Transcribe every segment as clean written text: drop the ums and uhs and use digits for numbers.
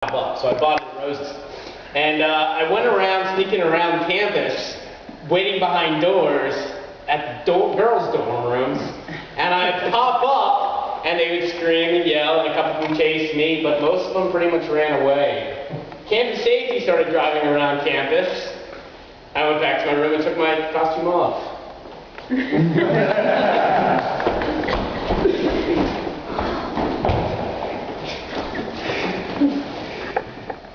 $5, so I bought it at Rose's. And I went around, sneaking around campus, waiting behind doors at the girls' dorm rooms, and I'd pop up, and they would scream and yell, and a couple of them chased me, but most of them pretty much ran away. Campus safety started driving around campus. I went back to my room and took my costume off.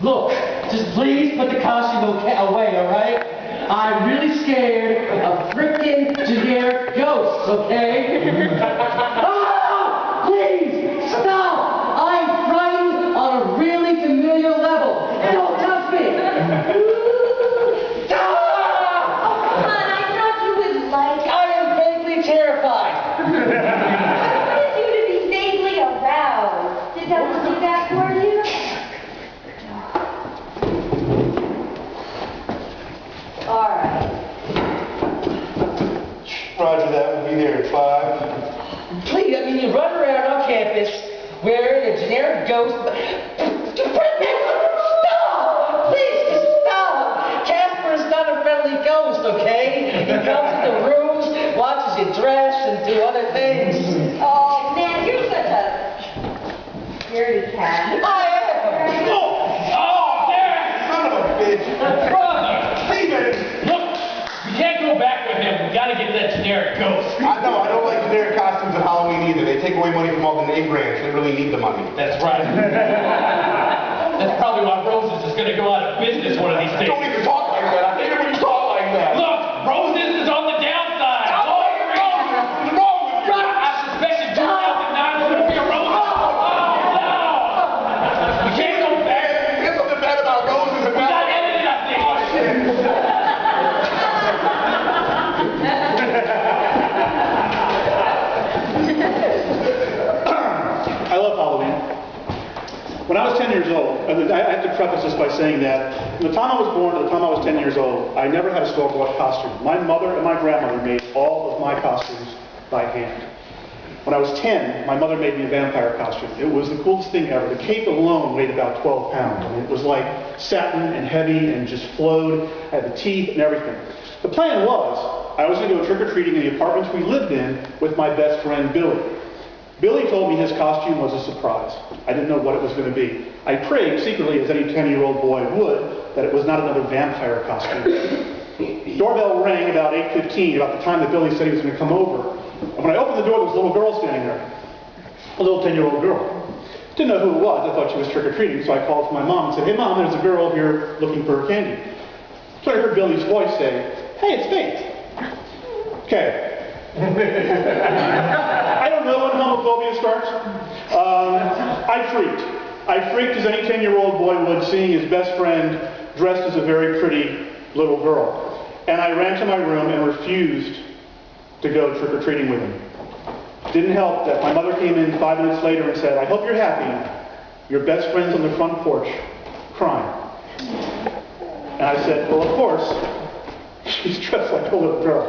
Look, just please put the costume away, alright? I'm really scared of frickin' generic ghosts, okay? Ah! Please, stop! I'm frightened on a really familiar level. Don't touch me! Oh, come on, I thought you would like it. I am vaguely terrified. I wanted you to be vaguely aroused. Did that do that for you? Alright. Roger that. We'll be there at 5. Please, I mean, you run around on campus wearing a generic ghost. Stop! Please, just stop! Casper is not a friendly ghost, okay? He comes into rooms, watches you dress, and do other things. Oh, man, you're such a scaredy cat. I am! Oh, yeah! Son of a bitch! Brother! Steven! Look, we can't go back with him. We gotta get that generic ghost. I know, I don't like generic costumes at Halloween either. They take away money from all the name brands. They really need the money. That's right. That's probably why Roses is gonna go out of business one of these days. Don't even talk like that. I hate it when you talk like that. Look, Roses is on the downside. What's wrong with you? I suspected 2009 was gonna be a Roses. Oh, no! We can't go back. There's something bad about roses and We got edited, I think. Oh, shit. I love Halloween. When I was 10 years old, I have to preface this by saying that from the time I was born to the time I was 10 years old, I never had a store-bought costume. My mother and my grandmother made all of my costumes by hand. When I was 10, my mother made me a vampire costume. It was the coolest thing ever. The cape alone weighed about 12 pounds. I mean, it was like satin and heavy and just flowed. I had the teeth and everything. The plan was, I was going to go trick-or-treating in the apartments we lived in with my best friend, Billy. Billy told me his costume was a surprise. I didn't know what it was going to be. I prayed secretly, as any 10-year-old boy would, that it was not another vampire costume. Doorbell rang about 8:15, about the time that Billy said he was going to come over. And when I opened the door, there was a little girl standing there. A little 10-year-old girl. Didn't know who it was. I thought she was trick-or-treating, so I called to my mom and said, "Hey, Mom, there's a girl here looking for her candy." So I heard Billy's voice say, "Hey, it's Faith." Okay. I don't know when homophobia starts. I freaked as any 10-year-old boy would, seeing his best friend dressed as a very pretty little girl. And I ran to my room and refused to go trick-or-treating with him. Didn't help that my mother came in 5 minutes later and said, "I hope you're happy. Your best friend's on the front porch, crying." And I said, "Well, of course. She's dressed like a little girl."